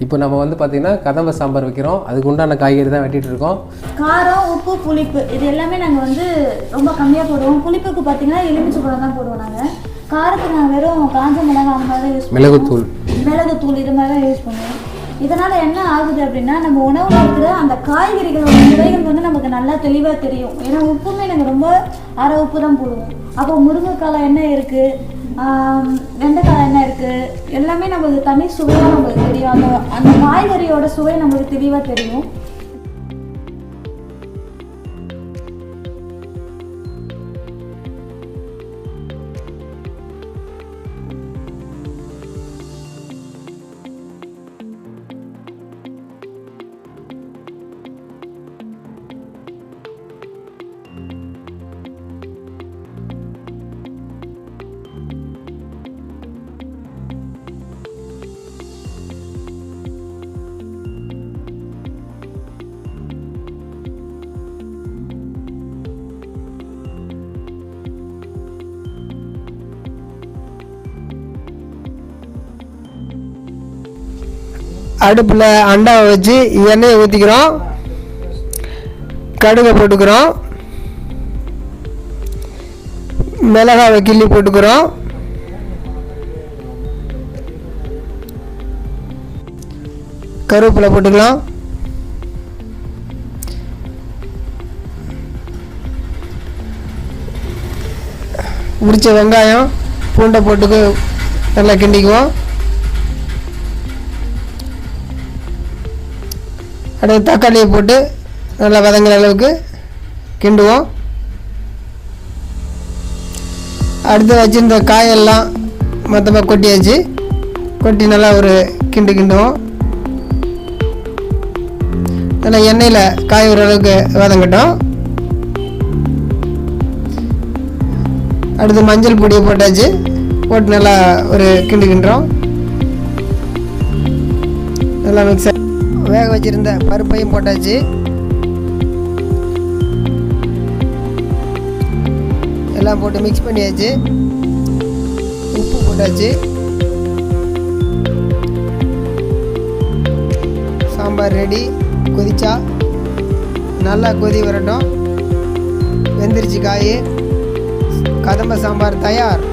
இப்போ நம்ம வந்து பார்த்திங்கன்னா கதம்ப சாம்பார் வைக்கிறோம். அதுக்கு உண்டான காய்கறி தான் வெட்டிகிட்டு இருக்கோம். காரம், உப்பு, புளிப்பு இது எல்லாமே நாங்கள் வந்து ரொம்ப கம்மியாக போடுவோம். புளிப்புக்கு பார்த்தீங்கன்னா எலுமிச்சை பழம் தான் போடுவோம். நாங்கள் காரத்துக்கு நாங்கள் வெறும் காஞ்ச மிளகாய் அந்த மாதிரி தான் யூஸ் பண்ணுவோம். மிளகுத்தூள் இது மாதிரி தான் யூஸ் பண்ணுவோம். இதனால் என்ன ஆகுது அப்படின்னா நம்ம உணவில் இருக்கிற அந்த காய்கறிகளோட சுவைகள் வந்து நமக்கு நல்லா தெளிவாக தெரியும். ஏன்னா உப்புமே நாங்கள் ரொம்ப அரை உப்பு தான் போடுவோம். அப்போ முருங்கைக்காய் என்ன இருக்குது, வெண்டைக்காய் என்ன இருக்குது, எல்லாமே நம்மளுக்கு தனி சுவையாக நம்மளுக்கு தெரியும். அந்த காய்கறியோட சுவை நம்மளுக்கு தெளிவாக தெரியும். அடுப்பில் அண்டாவை வச்சு எண்ணெயை ஊற்றிக்கிறோம். கடுகை போட்டுக்கிறோம். மிளகாவை கிள்ளி போட்டுக்கிறோம். கருவேப்பிலை போட்டுக்கலாம். உரிச்ச வெங்காயம் பூண்டை போட்டுக்கு நல்லா கிண்டிக்குவோம். அடுத்து தக்காளியை போட்டு நல்லா வதங்குற அளவுக்கு கிண்டுவோம். அடுத்து வச்சுருந்த காயெல்லாம் மொத்தமாக கொட்டியாச்சு. கொட்டி நல்லா ஒரு கிண்டுவோம். நல்லா எண்ணெயில் காய் ஒரு அளவுக்கு வதங்கட்டும். அடுத்து மஞ்சள் பொடியை போட்டாச்சு. போட்டு நல்லா ஒரு கிண்டுறோம். நல்லா மிக்ஸ் வேக வச்சுருந்த பருப்பையும் போட்டாச்சு. எல்லாம் போட்டு மிக்ஸ் பண்ணியாச்சு. உப்பு போட்டாச்சு. சாம்பார் ரெடி. கொதிச்சா நல்லா கொதி வரட்டும். வெந்திரிச்சு காய். கதம்ப சாம்பார் தயார்.